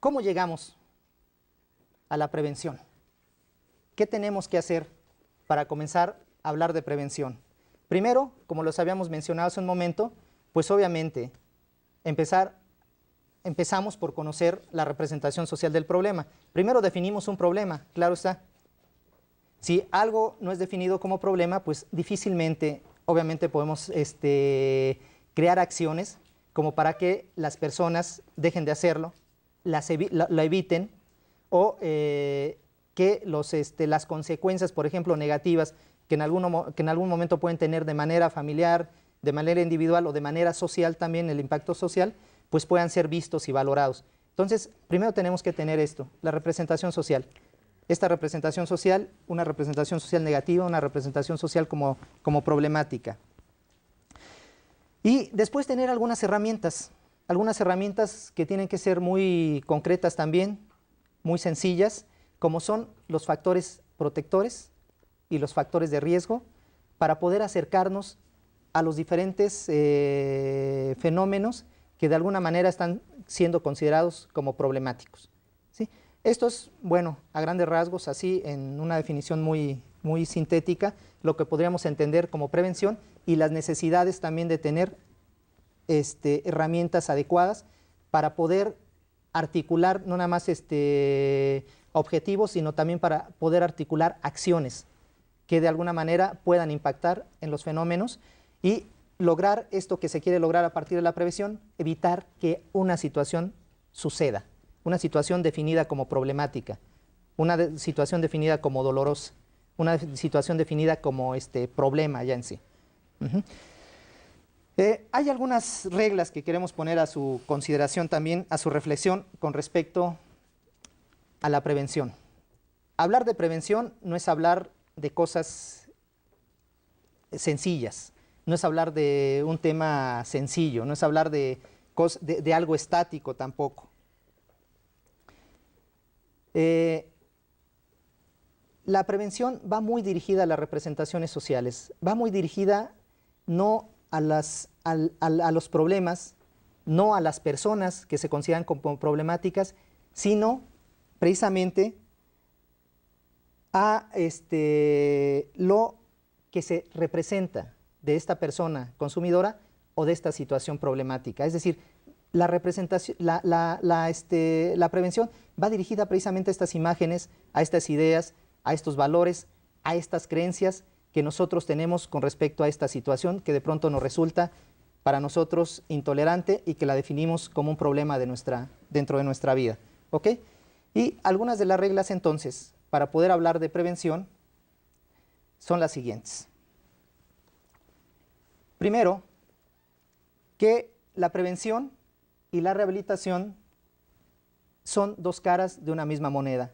¿Cómo llegamos a la prevención? ¿Qué tenemos que hacer para comenzar a hablar de prevención? Primero, como los habíamos mencionado hace un momento, pues obviamente empezamos por conocer la representación social del problema. Primero definimos un problema, claro está. Si algo no es definido como problema, pues difícilmente, obviamente podemos crear acciones como para que las personas dejen de hacerlo, la eviten, o que las consecuencias, por ejemplo, negativas, que en algún momento pueden tener de manera familiar, de manera individual o de manera social también, el impacto social, pues puedan ser vistos y valorados. Entonces, primero tenemos que tener esto, la representación social. Esta representación social, una representación social negativa, una representación social como problemática. Y después tener algunas herramientas que tienen que ser muy concretas también, muy sencillas, como son los factores protectores y los factores de riesgo, para poder acercarnos a los diferentes fenómenos que de alguna manera están siendo considerados como problemáticos, ¿sí? Esto es, bueno, a grandes rasgos, así en una definición muy sintética, lo que podríamos entender como prevención y las necesidades también de tener herramientas adecuadas para poder articular no nada más objetivos, sino también para poder articular acciones que de alguna manera puedan impactar en los fenómenos y lograr esto que se quiere lograr a partir de la prevención, evitar que una situación suceda, una situación definida como problemática, una situación definida como dolorosa, una situación definida como problema ya en sí. Hay algunas reglas que queremos poner a su consideración también, a su reflexión con respecto a la prevención. Hablar de prevención no es hablar de cosas sencillas, no es hablar de un tema sencillo, no es hablar de algo estático tampoco. La prevención va muy dirigida a las representaciones sociales, va muy dirigida no a los problemas, no a las personas que se consideran como problemáticas, sino precisamente a lo que se representa de esta persona consumidora o de esta situación problemática. Es decir, la prevención va dirigida precisamente a estas imágenes, a estas ideas, a estos valores, a estas creencias que nosotros tenemos con respecto a esta situación que de pronto nos resulta para nosotros intolerante y que la definimos como un problema dentro de nuestra vida. ¿Ok? Y algunas de las reglas entonces para poder hablar de prevención son las siguientes. Primero, que la prevención y la rehabilitación son dos caras de una misma moneda.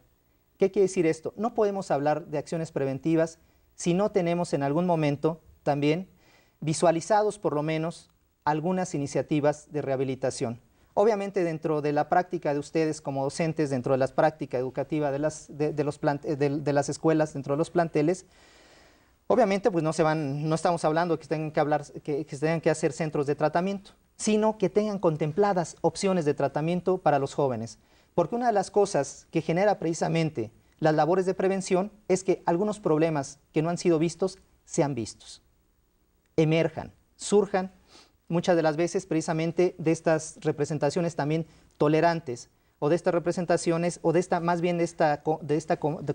¿Qué quiere decir esto? No podemos hablar de acciones preventivas si no tenemos en algún momento también visualizados por lo menos algunas iniciativas de rehabilitación. Obviamente dentro de la práctica de ustedes como docentes, dentro de la práctica educativa de las escuelas, dentro de los planteles, obviamente pues no estamos hablando que se tengan que hacer centros de tratamiento, sino que tengan contempladas opciones de tratamiento para los jóvenes. Porque una de las cosas que genera precisamente las labores de prevención es que algunos problemas que no han sido vistos sean vistos, emerjan, surjan, muchas de las veces precisamente de estas representaciones también tolerantes, o de estas representaciones, o más bien de esta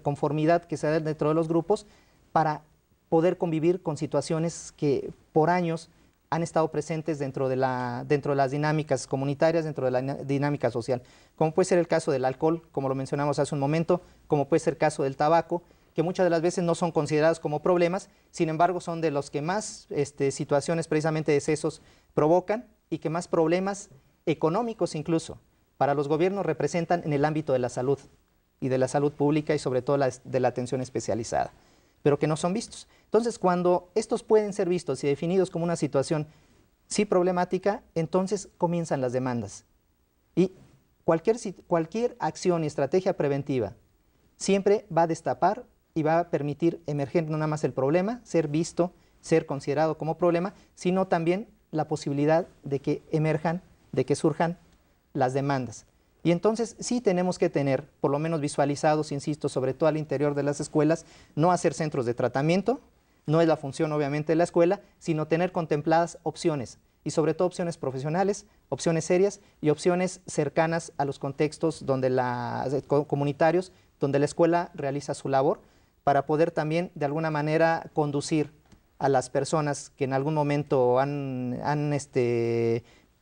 conformidad que se da dentro de los grupos para poder convivir con situaciones que por años han estado presentes dentro de las dinámicas comunitarias, dentro de la dinámica social, como puede ser el caso del alcohol, como lo mencionamos hace un momento, como puede ser el caso del tabaco, que muchas de las veces no son considerados como problemas, sin embargo son de los que más situaciones precisamente de excesos provocan y que más problemas económicos incluso para los gobiernos representan en el ámbito de la salud y de la salud pública y sobre todo de la atención especializada, pero que no son vistos. Entonces, cuando estos pueden ser vistos y definidos como una situación sí problemática, entonces comienzan las demandas. Y cualquier acción y estrategia preventiva siempre va a destapar y va a permitir emerger no nada más el problema, ser visto, ser considerado como problema, sino también la posibilidad de que emerjan, de que surjan las demandas. Y entonces sí tenemos que tener, por lo menos visualizados, insisto, sobre todo al interior de las escuelas, no hacer centros de tratamiento, no es la función obviamente de la escuela, sino tener contempladas opciones, y sobre todo opciones profesionales, opciones serias y opciones cercanas a los contextos donde comunitarios, donde la escuela realiza su labor, para poder también de alguna manera conducir a las personas que en algún momento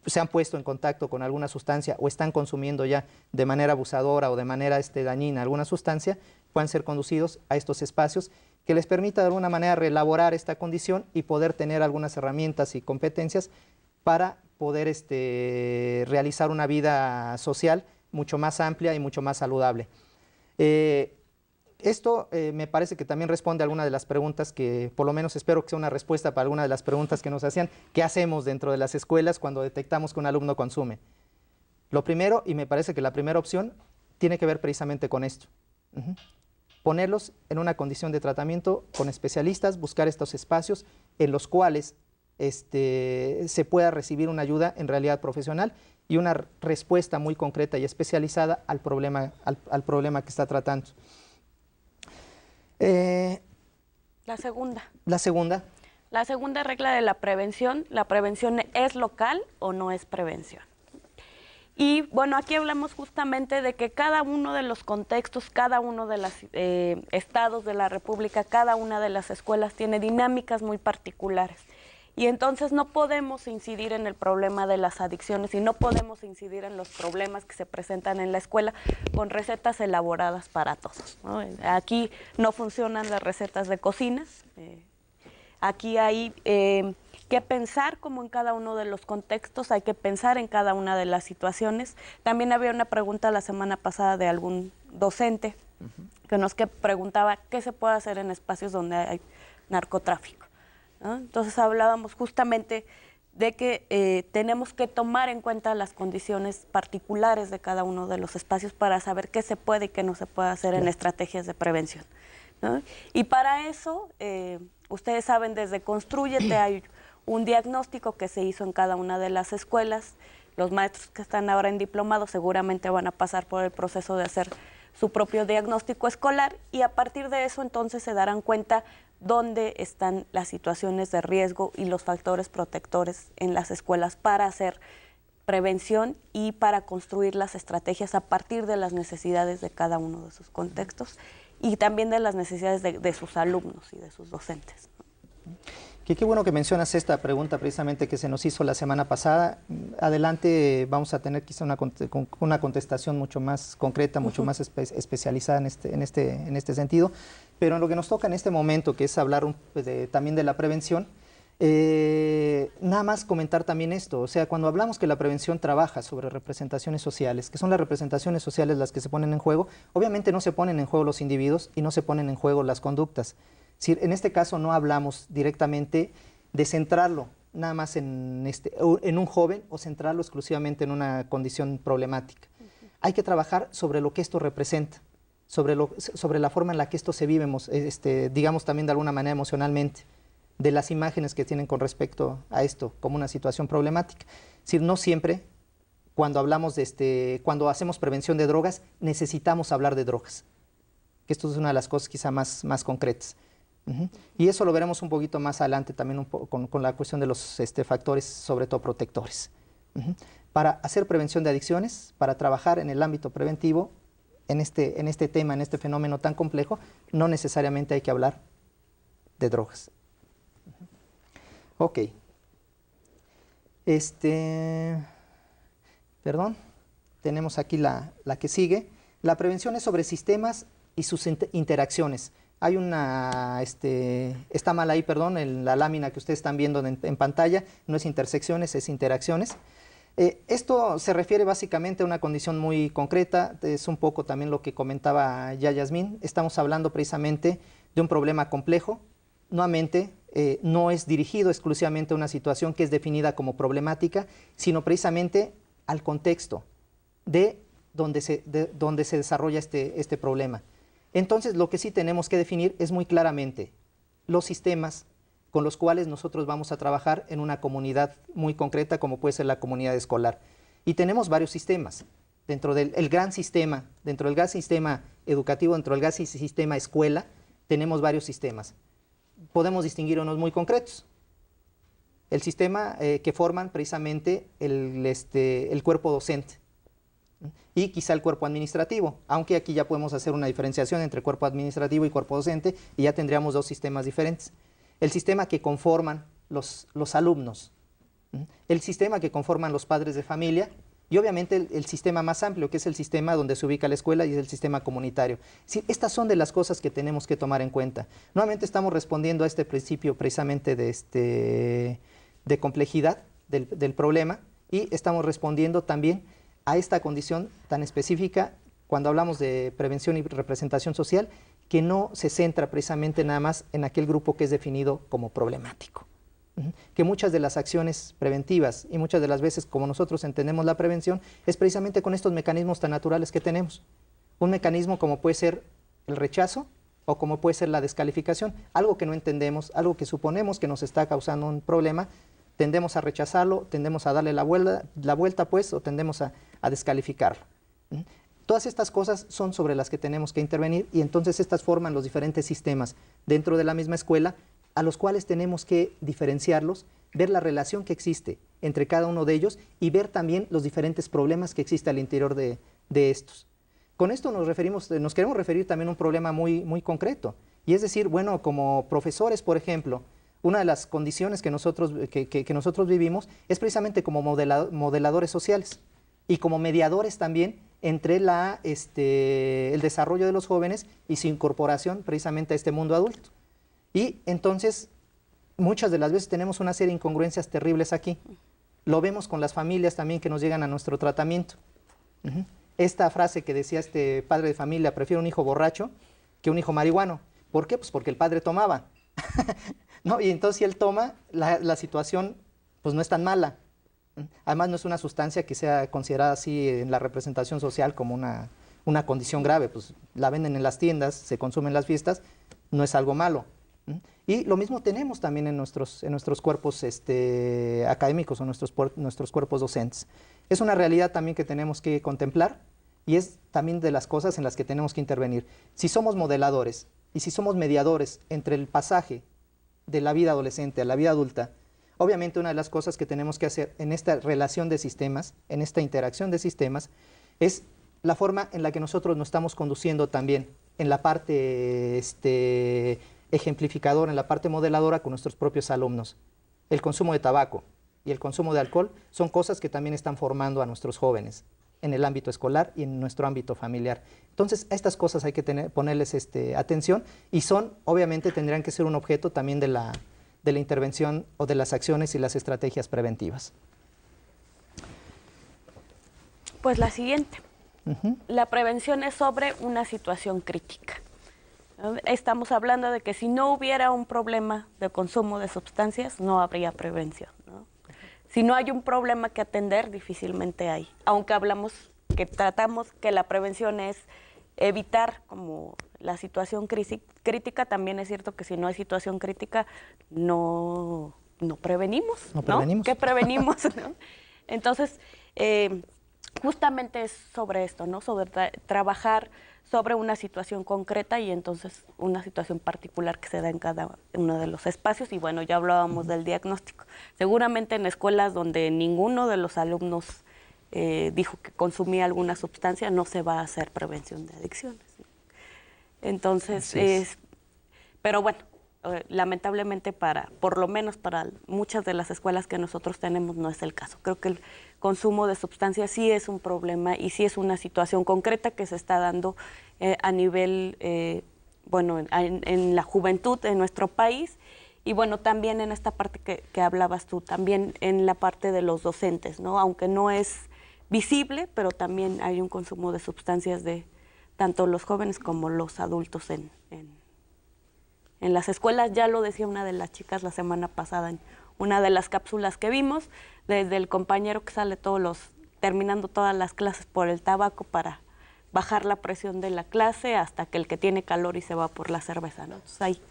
se han puesto en contacto con alguna sustancia o están consumiendo ya de manera abusadora o de manera dañina alguna sustancia, puedan ser conducidos a estos espacios que les permita de alguna manera reelaborar esta condición y poder tener algunas herramientas y competencias para poder realizar una vida social mucho más amplia y mucho más saludable. Esto me parece que también responde a alguna de las preguntas que, por lo menos espero que sea una respuesta para alguna de las preguntas que nos hacían. ¿Qué hacemos dentro de las escuelas cuando detectamos que un alumno consume? Lo primero, y me parece que la primera opción, tiene que ver precisamente con esto. Ponerlos en una condición de tratamiento con especialistas, buscar estos espacios en los cuales se pueda recibir una ayuda en realidad profesional y una respuesta muy concreta y especializada al problema que está tratando. La segunda. La segunda. La segunda regla de la prevención ¿es local o no es prevención? Y bueno, aquí hablamos justamente de que cada uno de los contextos, cada uno de los estados de la República, cada una de las escuelas tiene dinámicas muy particulares. Y entonces no podemos incidir en el problema de las adicciones y no podemos incidir en los problemas que se presentan en la escuela con recetas elaboradas para todos, ¿no? Aquí no funcionan las recetas de cocina. Aquí hay que pensar como en cada uno de los contextos, hay que pensar en cada una de las situaciones. También había una pregunta la semana pasada de algún docente que preguntaba qué se puede hacer en espacios donde hay narcotráfico, ¿no? Entonces hablábamos justamente de que tenemos que tomar en cuenta las condiciones particulares de cada uno de los espacios para saber qué se puede y qué no se puede hacer en estrategias de prevención, ¿no? Y para eso, ustedes saben, desde Constrúyete hay un diagnóstico que se hizo en cada una de las escuelas. Los maestros que están ahora en diplomado seguramente van a pasar por el proceso de hacer su propio diagnóstico escolar y a partir de eso entonces se darán cuenta dónde están las situaciones de riesgo y los factores protectores en las escuelas para hacer prevención y para construir las estrategias a partir de las necesidades de cada uno de sus contextos y también de las necesidades de sus alumnos y de sus docentes. Qué bueno que mencionas esta pregunta precisamente que se nos hizo la semana pasada. Adelante vamos a tener quizá una contestación mucho más concreta, mucho más especializada en este sentido. Pero en lo que nos toca en este momento, que es hablar también de la prevención, nada más comentar también esto. O sea, cuando hablamos que la prevención trabaja sobre representaciones sociales, que son las representaciones sociales las que se ponen en juego, obviamente no se ponen en juego los individuos y no se ponen en juego las conductas. En este caso no hablamos directamente de centrarlo nada más en un joven o centrarlo exclusivamente en una condición problemática. Hay que trabajar sobre lo que esto representa, sobre la forma en la que esto se vive, digamos también de alguna manera emocionalmente, de las imágenes que tienen con respecto a esto como una situación problemática. Es decir, no siempre cuando hablamos cuando hacemos prevención de drogas necesitamos hablar de drogas, que esto es una de las cosas quizá más concretas. Y eso lo veremos un poquito más adelante también con la cuestión de los factores, sobre todo protectores. Para hacer prevención de adicciones, para trabajar en el ámbito preventivo, en este tema, en este fenómeno tan complejo, no necesariamente hay que hablar de drogas. Ok. Perdón, tenemos aquí la que sigue. La prevención es sobre sistemas y sus interacciones. Hay está mal ahí, perdón, en la lámina que ustedes están viendo en pantalla, no es intersecciones, es interacciones. Esto se refiere básicamente a una condición muy concreta, es un poco también lo que comentaba ya Yasmín. Estamos hablando precisamente de un problema complejo, nuevamente no es dirigido exclusivamente a una situación que es definida como problemática, sino precisamente al contexto de donde se desarrolla este problema. Entonces, lo que sí tenemos que definir es muy claramente los sistemas con los cuales nosotros vamos a trabajar en una comunidad muy concreta, como puede ser la comunidad escolar. Y tenemos varios sistemas. dentro del gran sistema educativo, dentro del gran sistema escuela, tenemos varios sistemas. Podemos distinguir unos muy concretos. El sistema que forman precisamente el cuerpo docente y quizá el cuerpo administrativo, aunque aquí ya podemos hacer una diferenciación entre cuerpo administrativo y cuerpo docente y ya tendríamos dos sistemas diferentes. El sistema que conforman los alumnos, el sistema que conforman los padres de familia y obviamente el sistema más amplio, que es el sistema donde se ubica la escuela y es el sistema comunitario. Sí, estas son de las cosas que tenemos que tomar en cuenta. Nuevamente estamos respondiendo a este principio precisamente de complejidad del problema y estamos respondiendo también a esta condición tan específica cuando hablamos de prevención y representación social, que no se centra precisamente nada más en aquel grupo que es definido como problemático. Que muchas de las acciones preventivas y muchas de las veces como nosotros entendemos la prevención es precisamente con estos mecanismos tan naturales que tenemos. Un mecanismo como puede ser el rechazo o como puede ser la descalificación, algo que no entendemos, algo que suponemos que nos está causando un problema, tendemos a rechazarlo, tendemos a darle la vuelta pues, o tendemos a descalificarlo. Todas estas cosas son sobre las que tenemos que intervenir y entonces estas forman los diferentes sistemas dentro de la misma escuela a los cuales tenemos que diferenciarlos, ver la relación que existe entre cada uno de ellos y ver también los diferentes problemas que existen al interior de estos. Con esto nos queremos referir también a un problema muy concreto, y es decir, bueno, como profesores, por ejemplo, una de las condiciones que nosotros vivimos es precisamente como modeladores sociales y como mediadores también entre el desarrollo de los jóvenes y su incorporación precisamente a este mundo adulto. Y entonces, muchas de las veces tenemos una serie de incongruencias terribles aquí. Lo vemos con las familias también que nos llegan a nuestro tratamiento. Esta frase que decía este padre de familia, prefiero un hijo borracho que un hijo marihuano. ¿Por qué? Pues porque el padre tomaba. ¿No? Y entonces si él toma, la situación pues no es tan mala. Además no es una sustancia que sea considerada así en la representación social como una condición grave. Pues la venden en las tiendas, se consume en las fiestas, no es algo malo. Y lo mismo tenemos también en nuestros cuerpos académicos o nuestros cuerpos docentes. Es una realidad también que tenemos que contemplar y es también de las cosas en las que tenemos que intervenir. Si somos modeladores y si somos mediadores entre el pasaje de la vida adolescente a la vida adulta, obviamente una de las cosas que tenemos que hacer en esta relación de sistemas, en esta interacción de sistemas, es la forma en la que nosotros nos estamos conduciendo también en la parte ejemplificadora, en la parte modeladora con nuestros propios alumnos. El consumo de tabaco y el consumo de alcohol son cosas que también están formando a nuestros jóvenes en el ámbito escolar y en nuestro ámbito familiar. Entonces, a estas cosas hay que ponerles atención y obviamente tendrían que ser un objeto también de la intervención o de las acciones y las estrategias preventivas. Pues la siguiente. La prevención es sobre una situación crítica. Estamos hablando de que si no hubiera un problema de consumo de sustancias, no habría prevención, ¿no? Si no hay un problema que atender, difícilmente hay. Aunque tratamos que la prevención es evitar como la situación crítica, también es cierto que si no hay situación crítica, no prevenimos, ¿no? ¿Qué prevenimos? ¿No? Entonces, justamente es sobre esto, ¿no? Sobre trabajar sobre una situación concreta y entonces una situación particular que se da en cada uno de los espacios. Y bueno, ya hablábamos del diagnóstico. Seguramente en escuelas donde ninguno de los alumnos dijo que consumía alguna sustancia, no se va a hacer prevención de adicciones, ¿no? Entonces, pero bueno, lamentablemente por lo menos para muchas de las escuelas que nosotros tenemos no es el caso. Creo que el consumo de sustancias sí es un problema y sí es una situación concreta que se está dando a nivel, en la juventud de nuestro país y bueno, también en esta parte que hablabas tú, también en la parte de los docentes, ¿no? Aunque no es visible, pero también hay un consumo de sustancias de tanto los jóvenes como los adultos en las escuelas. Ya lo decía una de las chicas la semana pasada en una de las cápsulas que vimos, desde el compañero que sale terminando todas las clases por el tabaco para bajar la presión de la clase, hasta que el que tiene calor y se va por la cerveza, ¿no? Entonces hay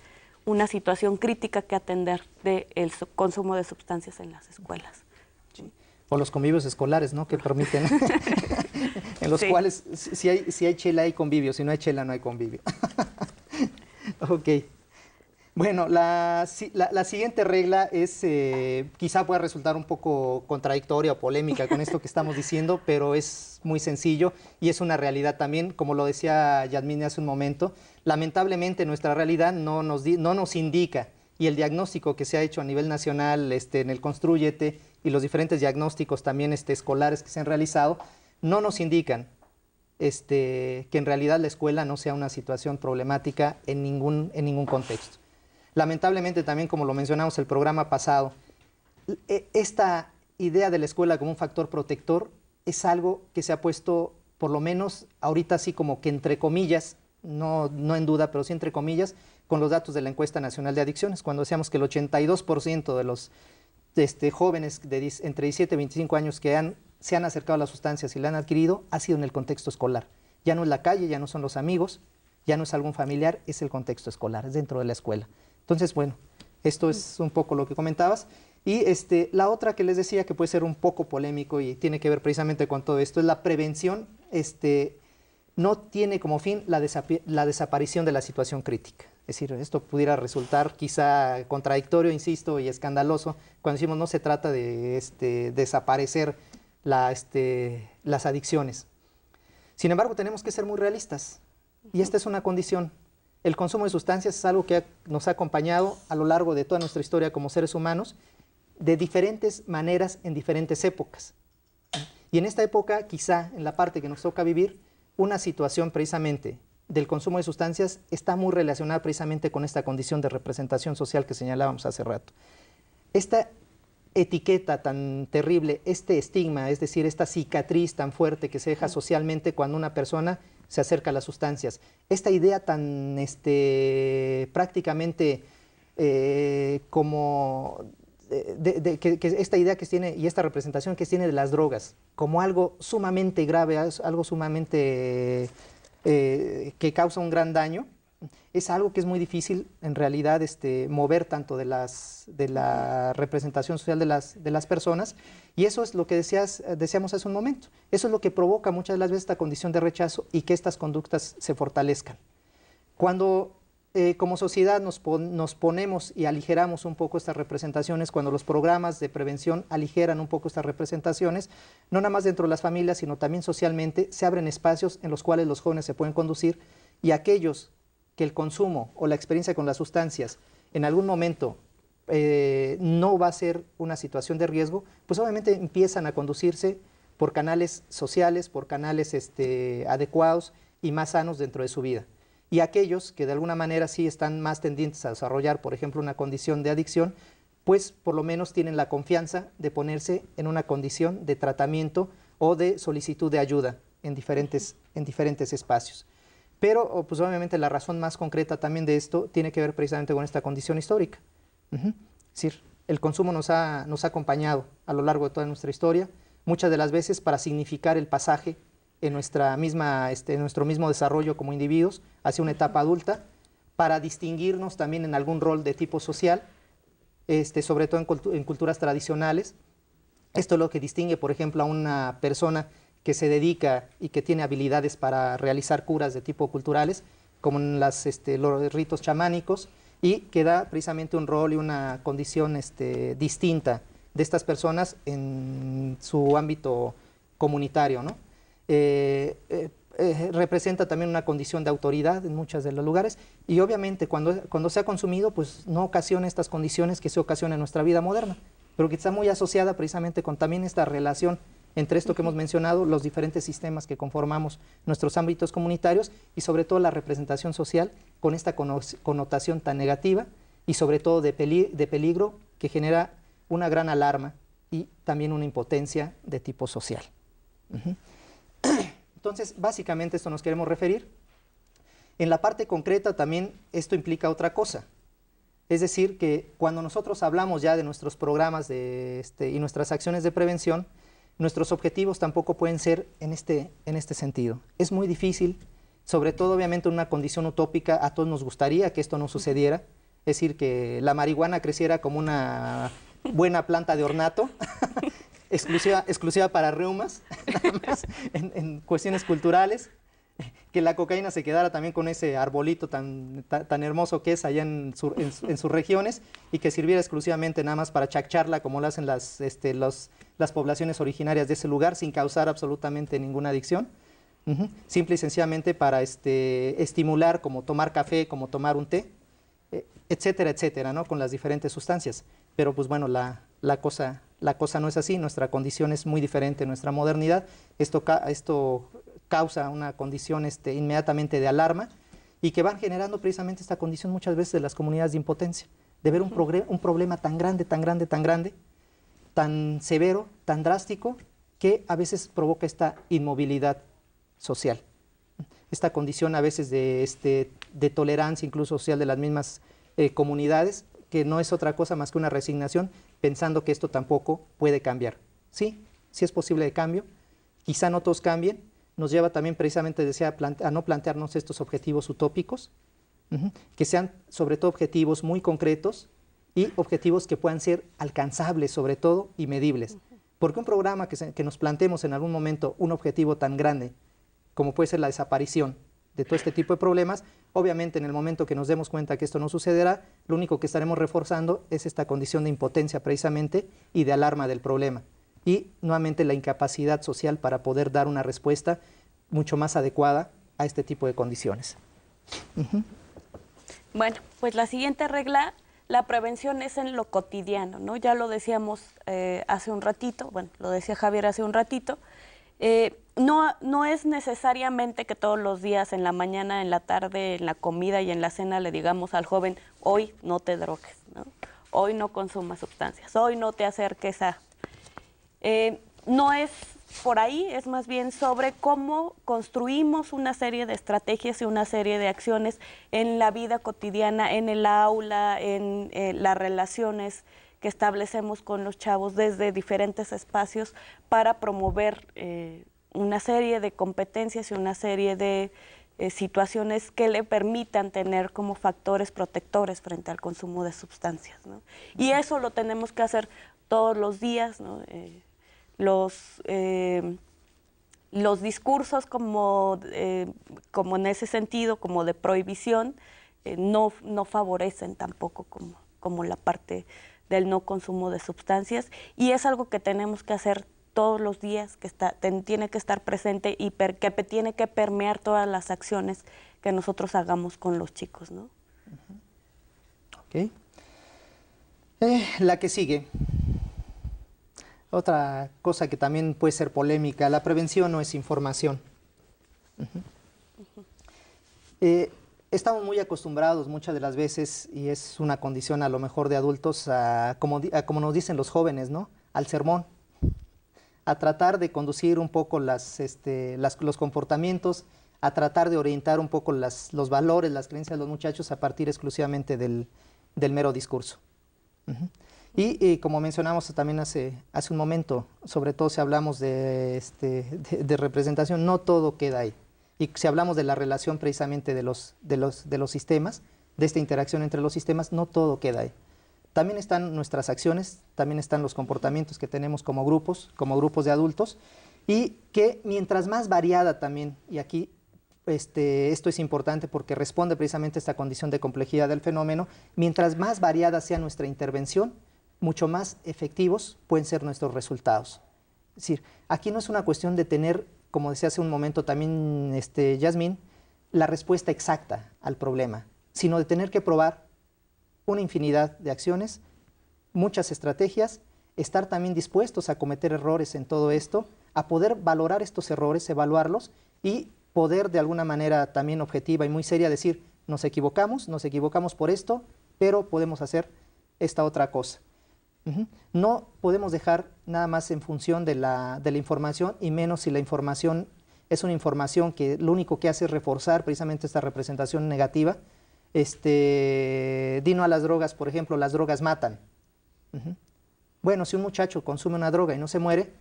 una situación crítica que atender del consumo de sustancias en las escuelas. Sí. O los convivios escolares, ¿no? Que permiten, en los Sí. cuales si hay chela hay convivio, si no hay chela no hay convivio. Ok. Bueno, la siguiente regla es, quizá pueda resultar un poco contradictoria o polémica con esto que estamos diciendo, pero es muy sencillo y es una realidad también, como lo decía Yasmín hace un momento. Lamentablemente nuestra realidad no nos indica, y el diagnóstico que se ha hecho a nivel nacional en el Constrúyete y los diferentes diagnósticos también escolares que se han realizado, no nos indican que en realidad la escuela no sea una situación problemática en ningún contexto. Lamentablemente también, como lo mencionamos el programa pasado, esta idea de la escuela como un factor protector es algo que se ha puesto, por lo menos ahorita así como que entre comillas, no en duda, pero sí entre comillas, con los datos de la Encuesta Nacional de Adicciones, cuando decíamos que el 82% de los jóvenes entre 17 y 25 años que se han acercado a las sustancias y la han adquirido, ha sido en el contexto escolar. Ya no es la calle, ya no son los amigos, ya no es algún familiar, es el contexto escolar, es dentro de la escuela. Entonces, bueno, esto es un poco lo que comentabas. Y la otra que les decía que puede ser un poco polémico y tiene que ver precisamente con todo esto es la prevención. No tiene como fin la desaparición de la situación crítica. Es decir, esto pudiera resultar quizá contradictorio, insisto, y escandaloso, cuando decimos no se trata de desaparecer las adicciones. Sin embargo, tenemos que ser muy realistas, y esta es una condición. El consumo de sustancias es algo que nos ha acompañado a lo largo de toda nuestra historia como seres humanos, de diferentes maneras en diferentes épocas. Y en esta época, quizá en la parte que nos toca vivir, una situación precisamente del consumo de sustancias está muy relacionada precisamente con esta condición de representación social que señalábamos hace rato. Esta etiqueta tan terrible, este estigma, es decir, esta cicatriz tan fuerte que se deja socialmente cuando una persona se acerca a las sustancias. Esta idea tan prácticamente como que esta idea que tiene y esta representación que tiene de las drogas como algo sumamente grave, algo sumamente que causa un gran daño, es algo que es muy difícil en realidad mover tanto de la representación social de las personas, y eso es lo que decíamos hace un momento. Eso es lo que provoca muchas de las veces esta condición de rechazo y que estas conductas se fortalezcan. Cuando como sociedad nos ponemos y aligeramos un poco estas representaciones, cuando los programas de prevención aligeran un poco estas representaciones, no nada más dentro de las familias, sino también socialmente, se abren espacios en los cuales los jóvenes se pueden conducir, y aquellos que el consumo o la experiencia con las sustancias en algún momento no va a ser una situación de riesgo, pues obviamente empiezan a conducirse por canales sociales, por canales adecuados y más sanos dentro de su vida. Y aquellos que de alguna manera sí están más tendientes a desarrollar, por ejemplo, una condición de adicción, pues por lo menos tienen la confianza de ponerse en una condición de tratamiento o de solicitud de ayuda en diferentes espacios. Pero pues obviamente la razón más concreta también de esto tiene que ver precisamente con esta condición histórica. Es decir, el consumo nos ha acompañado a lo largo de toda nuestra historia, muchas de las veces para significar el pasaje en nuestro mismo desarrollo como individuos hacia una etapa adulta, para distinguirnos también en algún rol de tipo social, sobre todo en culturas tradicionales. Esto es lo que distingue, por ejemplo, a una persona que se dedica y que tiene habilidades para realizar curas de tipo culturales, como en los ritos chamánicos, y que da precisamente un rol y una condición distinta de estas personas en su ámbito comunitario, ¿no? Representa también una condición de autoridad en muchos de los lugares, y obviamente cuando se ha consumido, pues no ocasiona estas condiciones que se ocasiona en nuestra vida moderna, pero que está muy asociada precisamente con también esta relación entre esto que hemos mencionado, los diferentes sistemas que conformamos nuestros ámbitos comunitarios, y sobre todo la representación social con esta connotación tan negativa y sobre todo de peligro, que genera una gran alarma y también una impotencia de tipo social. Entonces, básicamente esto nos queremos referir. En la parte concreta también esto implica otra cosa. Es decir, que cuando nosotros hablamos ya de nuestros programas y nuestras acciones de prevención, nuestros objetivos tampoco pueden ser en este sentido. Es muy difícil, sobre todo obviamente en una condición utópica. A todos nos gustaría que esto no sucediera, es decir, que la marihuana creciera como una buena planta de ornato, exclusiva para reumas, nada más, en cuestiones culturales, que la cocaína se quedara también con ese arbolito tan hermoso que es allá en sus regiones, y que sirviera exclusivamente nada más para chacharla, como lo hacen las poblaciones originarias de ese lugar, sin causar absolutamente ninguna adicción. Simple y sencillamente para estimular, como tomar café, como tomar un té, etcétera, etcétera, ¿no? Con las diferentes sustancias. Pero pues bueno, la cosa no es así, nuestra condición es muy diferente, nuestra modernidad. Esto causa una condición inmediatamente de alarma, y que van generando precisamente esta condición muchas veces de las comunidades de impotencia, de ver un problema tan grande, tan severo, tan drástico, que a veces provoca esta inmovilidad social. Esta condición a veces de tolerancia incluso social de las mismas comunidades, que no es otra cosa más que una resignación, pensando que esto tampoco puede cambiar. Sí, sí es posible de cambio, quizá no todos cambien, nos lleva también precisamente, decía, a no plantearnos estos objetivos utópicos, que sean sobre todo objetivos muy concretos y objetivos que puedan ser alcanzables sobre todo y medibles. Porque un programa que nos planteemos en algún momento un objetivo tan grande como puede ser la desaparición de todo este tipo de problemas, obviamente en el momento que nos demos cuenta que esto no sucederá, lo único que estaremos reforzando es esta condición de impotencia precisamente y de alarma del problema. Y nuevamente la incapacidad social para poder dar una respuesta mucho más adecuada a este tipo de condiciones. Bueno, pues la siguiente regla, la prevención es en lo cotidiano, ¿no? Ya lo decíamos hace un ratito, bueno, lo decía Javier hace un ratito. No es necesariamente que todos los días, en la mañana, en la tarde, en la comida y en la cena, le digamos al joven, hoy no te drogues, ¿no? Hoy no consumas sustancias, hoy no te acerques a... no es por ahí, es más bien sobre cómo construimos una serie de estrategias y una serie de acciones en la vida cotidiana, en el aula, en las relaciones que establecemos con los chavos desde diferentes espacios para promover una serie de competencias y una serie de situaciones que le permitan tener como factores protectores frente al consumo de sustancias, ¿no? Y eso lo tenemos que hacer todos los días, ¿no? Los discursos como en ese sentido, como de prohibición, no favorecen tampoco como la parte del no consumo de sustancias, y es algo que tenemos que hacer todos los días, que tiene que estar presente y que tiene que permear todas las acciones que nosotros hagamos con los chicos, ¿no? Ok. La que sigue. Otra cosa que también puede ser polémica, la prevención no es información. Estamos muy acostumbrados muchas de las veces, y es una condición a lo mejor de adultos, como nos dicen los jóvenes, ¿no? Al sermón, a tratar de conducir un poco los comportamientos, a tratar de orientar un poco los valores, las creencias de los muchachos a partir exclusivamente del mero discurso. Y como mencionamos también hace un momento, sobre todo si hablamos de representación, no todo queda ahí. Y si hablamos de la relación precisamente de los sistemas, de esta interacción entre los sistemas, no todo queda ahí. También están nuestras acciones, también están los comportamientos que tenemos como grupos de adultos, y que mientras más variada también, y aquí esto es importante porque responde precisamente a esta condición de complejidad del fenómeno, mientras más variada sea nuestra intervención, mucho más efectivos pueden ser nuestros resultados. Es decir, aquí no es una cuestión de tener, como decía hace un momento también Yasmín, la respuesta exacta al problema, sino de tener que probar una infinidad de acciones, muchas estrategias, estar también dispuestos a cometer errores en todo esto, a poder valorar estos errores, evaluarlos y poder de alguna manera también objetiva y muy seria decir, nos equivocamos por esto, pero podemos hacer esta otra cosa. No podemos dejar nada más en función de la información, y menos si la información es una información que lo único que hace es reforzar precisamente esta representación negativa. Dino a las drogas, por ejemplo, las drogas matan. Bueno, si un muchacho consume una droga y no se muere,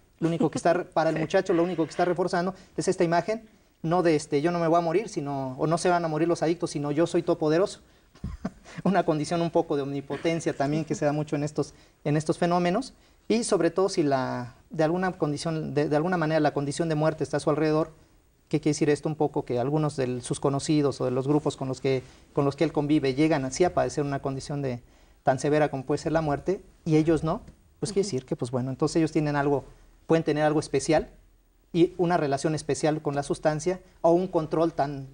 para el muchacho lo único que está reforzando es esta imagen, no de yo no me voy a morir, o no se van a morir los adictos, sino yo soy todopoderoso. Una condición un poco de omnipotencia también que se da mucho en estos fenómenos, Y sobre todo si de alguna condición, de alguna manera la condición de muerte está a su alrededor. ¿Qué quiere decir esto? Un poco que algunos de sus conocidos o de los grupos con los que él convive llegan así a padecer una condición tan severa como puede ser la muerte, y ellos no, pues quiere decir que, pues bueno, entonces ellos pueden tener algo especial y una relación especial con la sustancia, o un control tan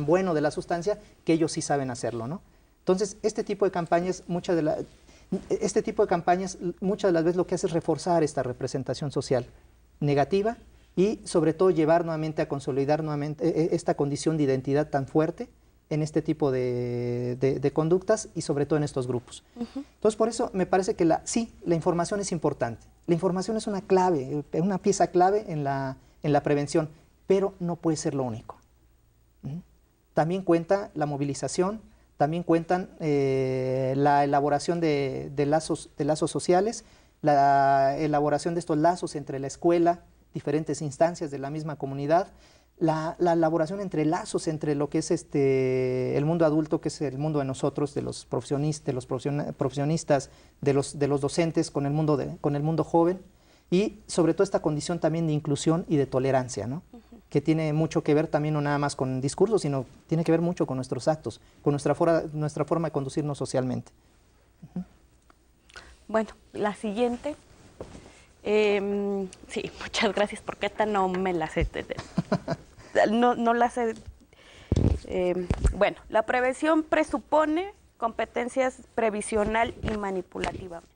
bueno de la sustancia que ellos sí saben hacerlo, ¿no? Entonces, este tipo de campañas, muchas de las veces lo que hace es reforzar esta representación social negativa, y sobre todo llevar nuevamente a consolidar nuevamente esta condición de identidad tan fuerte en este tipo de conductas, y sobre todo en estos grupos. Entonces, por eso me parece que la información es importante. La información es una clave, una pieza clave en la prevención, pero no puede ser lo único. También cuenta la movilización, también cuentan la elaboración de lazos sociales, la elaboración de estos lazos entre la escuela, diferentes instancias de la misma comunidad, la elaboración entre lazos entre lo que es el mundo adulto, que es el mundo de nosotros, de los profesionistas, de los docentes, con el mundo joven, y sobre todo esta condición también de inclusión y de tolerancia, ¿no? Que tiene mucho que ver también no nada más con discursos, sino tiene que ver mucho con nuestros actos, con nuestra forma de conducirnos socialmente. Bueno, la siguiente. Sí, muchas gracias, porque esta no me la sé. No la sé. Bueno, la prevención presupone competencias previsional y manipulativamente.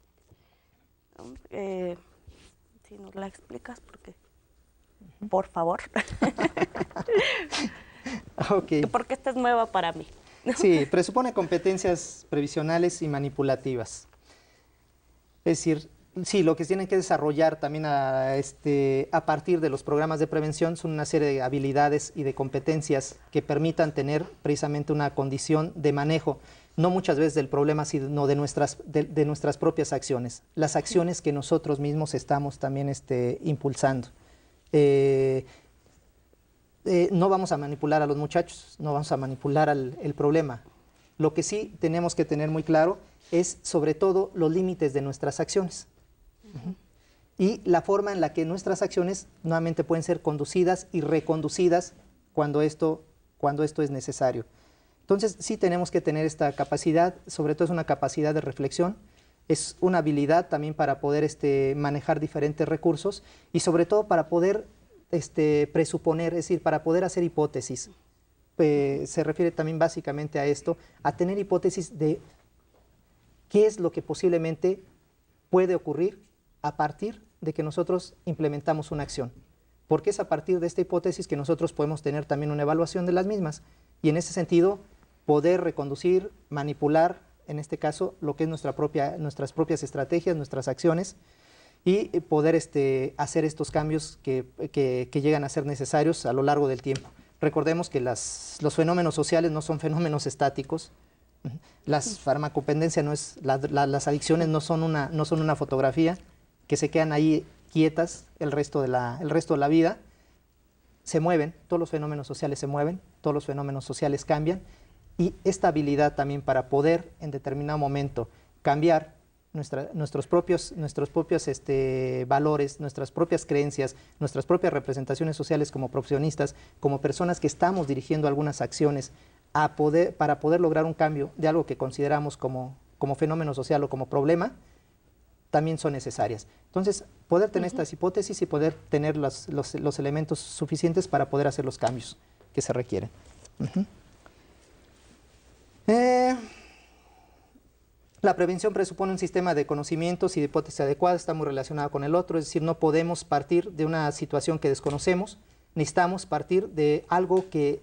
Si nos la explicas, porque, por favor. Okay. Porque esta es nueva para mí. Sí, presupone competencias previsionales y manipulativas. Es decir, sí, lo que tienen que desarrollar también a partir de los programas de prevención son una serie de habilidades y de competencias que permitan tener precisamente una condición de manejo, no muchas veces del problema, sino de nuestras propias acciones, las acciones que nosotros mismos estamos también impulsando. No vamos a manipular a los muchachos, no vamos a manipular el problema. Lo que sí tenemos que tener muy claro es sobre todo los límites de nuestras acciones. Y la forma en la que nuestras acciones nuevamente pueden ser conducidas y reconducidas cuando esto es necesario. Entonces sí tenemos que tener esta capacidad, sobre todo es una capacidad de reflexión, es una habilidad también para poder manejar diferentes recursos, y sobre todo para poder presuponer, es decir, para poder hacer hipótesis. Se refiere también básicamente a esto, a tener hipótesis de qué es lo que posiblemente puede ocurrir a partir de que nosotros implementamos una acción. Porque es a partir de esta hipótesis que nosotros podemos tener también una evaluación de las mismas, y en ese sentido poder reconducir, manipular, en este caso, lo que es nuestras propias estrategias, nuestras acciones, y poder hacer estos cambios que llegan a ser necesarios a lo largo del tiempo. Recordemos que los fenómenos sociales no son fenómenos estáticos. Las farmacodependencia no es, las adicciones no son una fotografía que se quedan ahí quietas el resto de la vida. Se mueven, todos los fenómenos sociales se mueven, todos los fenómenos sociales cambian, y esta habilidad también para poder en determinado momento cambiar nuestros propios valores, nuestras propias creencias, nuestras propias representaciones sociales como profesionistas, como personas que estamos dirigiendo algunas acciones para poder lograr un cambio de algo que consideramos como fenómeno social o como problema, también son necesarias. Entonces, poder tener estas hipótesis y poder tener los elementos suficientes para poder hacer los cambios que se requieren. La prevención presupone un sistema de conocimientos y de hipótesis adecuadas, está muy relacionado con el otro, es decir, no podemos partir de una situación que desconocemos, necesitamos partir de algo que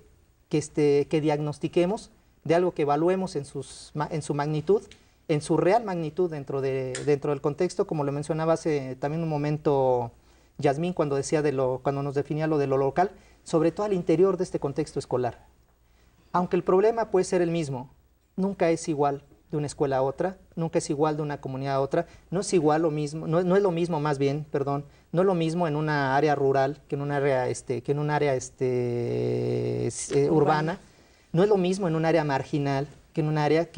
diagnostiquemos, de algo que evaluemos en su magnitud, en su real magnitud dentro del contexto, como lo mencionaba hace también un momento Yasmín cuando nos definía lo de lo local, sobre todo al interior de este contexto escolar. Aunque el problema puede ser el mismo, nunca es igual de una escuela a otra, nunca es igual de una comunidad a otra, no es igual lo mismo, no es lo mismo más bien, perdón, no es lo mismo en una área rural que en un área, urbana, no es lo mismo en un área marginal que en un área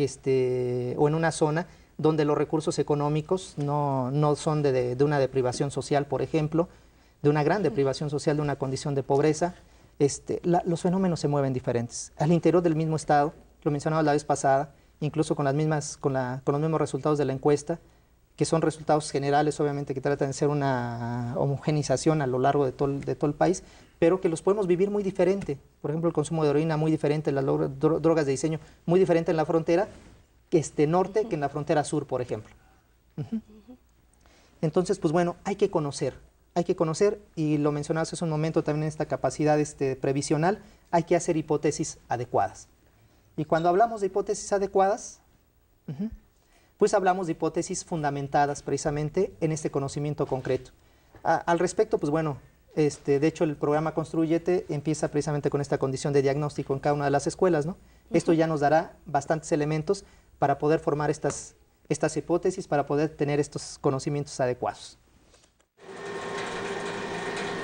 o en una zona donde los recursos económicos no son de una deprivación social, por ejemplo, de una gran deprivación social, de una condición de pobreza. Los fenómenos se mueven diferentes. Al interior del mismo estado, lo mencionaba la vez pasada, incluso con los mismos resultados de la encuesta, que son resultados generales, obviamente, que tratan de ser una homogenización a lo largo de todo el país, pero que los podemos vivir muy diferente. Por ejemplo, el consumo de heroína muy diferente, las drogas de diseño muy diferente en la frontera norte que en la frontera sur, por ejemplo. Entonces, pues bueno, hay que conocer, y lo mencionabas hace un momento también en esta capacidad previsional, hay que hacer hipótesis adecuadas. Y cuando hablamos de hipótesis adecuadas, pues hablamos de hipótesis fundamentadas precisamente en este conocimiento concreto. Al respecto, pues bueno, de hecho el programa Construyete empieza precisamente con esta condición de diagnóstico en cada una de las escuelas, ¿no? Esto ya nos dará bastantes elementos para poder formar estas hipótesis, para poder tener estos conocimientos adecuados.